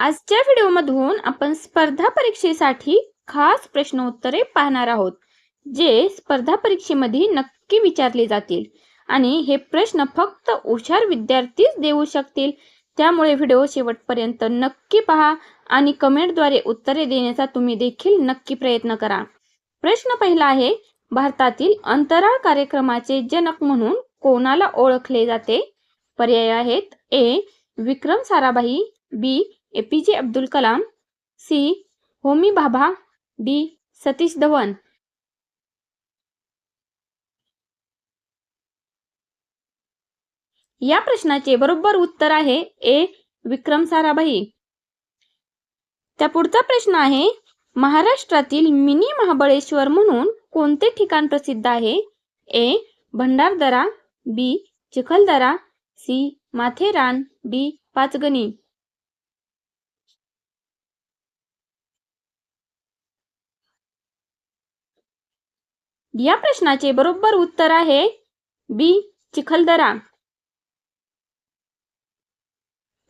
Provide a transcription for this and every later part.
आजच्या व्हिडिओमधून आपण स्पर्धा परीक्षेसाठी खास प्रश्न उत्तरे पाहणार आहोत, जे स्पर्धा परीक्षेमध्ये नक्की विचारले जातील आणि हे प्रश्न फक्त हुशार विद्यार्थीच देऊ शकतील. त्यामुळे व्हिडिओ शेवटपर्यंत नक्की पहा आणि कमेंटद्वारे उत्तरे देण्याचा तुम्ही देखील नक्की प्रयत्न करा. प्रश्न पहिला आहे, भारतातील अंतराळ कार्यक्रमाचे जनक म्हणून कोणाला ओळखले जाते? पर्याय आहेत: A. Vikram Sarabhai, B. APJ Abdul Kalam, C. Homi Bhabha, D. Satish Dhawan. या प्रश्नाचे बरोबर उत्तर आहे ए. विक्रम साराभाई. त्या पुढचा प्रश्न आहे, महाराष्ट्रातील मिनी महाबळेश्वर म्हणून कोणते ठिकाण प्रसिद्ध आहे? ए. भंडारदरा, बी. चिखलदरा, सी. माथेरान, डी. पाचगणी. या प्रश्नाचे बरोबर उत्तर आहे बी. चिखलदरा.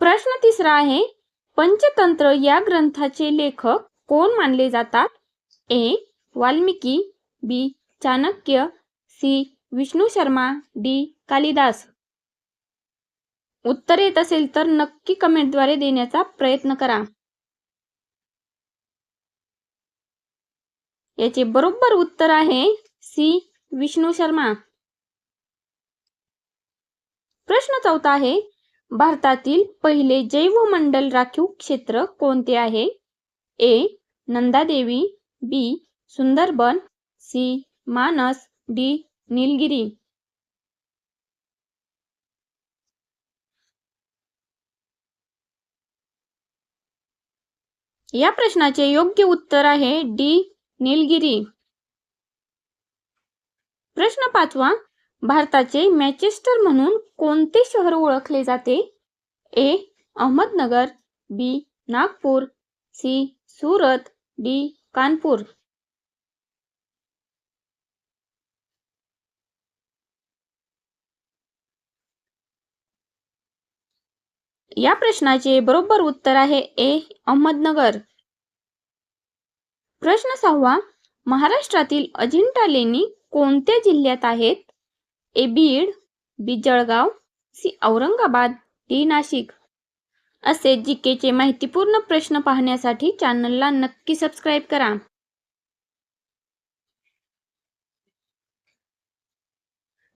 प्रश्न तिसरा आहे, पंचतंत्र या ग्रंथाचे लेखक कोण मानले जातात? ए. वाल्मिकी, बी. चाणक्य, सी. विष्णू शर्मा, डी. कालिदास. उत्तर येत असेल तर नक्की कमेंटद्वारे देण्याचा प्रयत्न करा. याचे बरोबर उत्तर आहे सी. विष्णू शर्मा. प्रश्न चौथा आहे, भारतातील पहिले जैवमंडल राखीव क्षेत्र कोणते आहे? ए. नंदादेवी, बी. सुंदरबन, सी. मानस, डी. नीलगिरी. या प्रश्नाचे योग्य उत्तर आहे डी. नीलगिरी. प्रश्न पाचवा, भारताचे मँचेस्टर म्हणून कोणते शहर ओळखले जाते? ए. अहमदनगर, बी. नागपूर, सी. सुरत, डी. कानपूर. या प्रश्नाचे बरोबर उत्तर आहे ए. अहमदनगर. प्रश्न सहावा, महाराष्ट्रातील अजिंठा लेणी कोणत्या जिल्ह्यात आहेत? ए. बीड, बी. जळगाव, सी. औरंगाबाद, डी. नाशिक. असे जीकेचे माहितीपूर्ण प्रश्न पाहण्यासाठी चॅनलला नक्की सबस्क्राईब करा.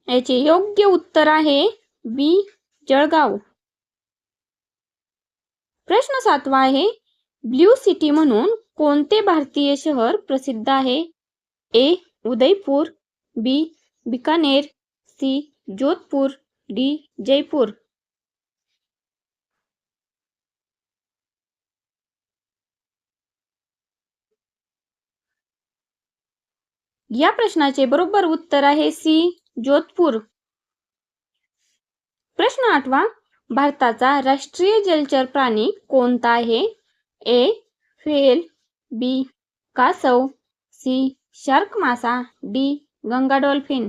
याचे योग्य उत्तर आहे बी. जळगाव. प्रश्न सातवा आहे, ब्ल्यू सिटी म्हणून कोणते भारतीय शहर प्रसिद्ध आहे? ए. उदयपूर, बी. बिकानेर, सी. जोधपूर, डी. जयपूर. या प्रश्नाचे बरोबर उत्तर आहे सी. जोधपूर. प्रश्न आठवा, भारताचा राष्ट्रीय जलचर प्राणी कोणता आहे? ए. व्हेल, बी. कासव, सी. शार्क मासा, डी. गंगा डॉल्फिन.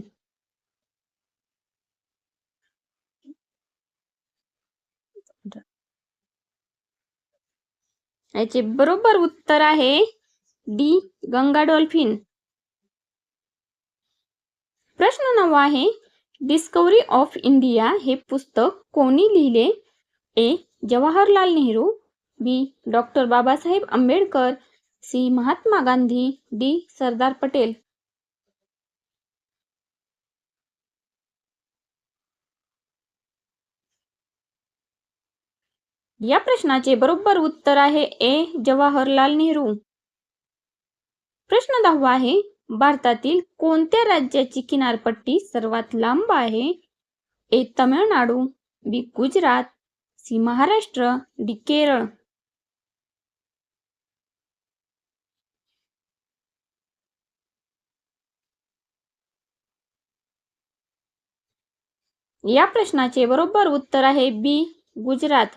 याचे बरोबर उत्तर आहे डी. गंगा डॉल्फिन. प्रश्न नववा आहे, डिस्कवरी ऑफ इंडिया हे पुस्तक कोणी लिहिले? A. Jawaharlal Nehru, B. Doctor Babasaheb Ambedkar, C. Mahatma Gandhi, D. Sardar Patel. या प्रश्नाचे बरोबर उत्तर आहे ए. जवाहरलाल नेहरू. प्रश्न 10वा आहे, भारतातील कोणत्या राज्याची किनारपट्टी सर्वात लांब आहे? ए. तमिळनाडू, बी. गुजरात, सी. महाराष्ट्र, डी. केरळ. या प्रश्नाचे बरोबर उत्तर आहे बी. गुजरात.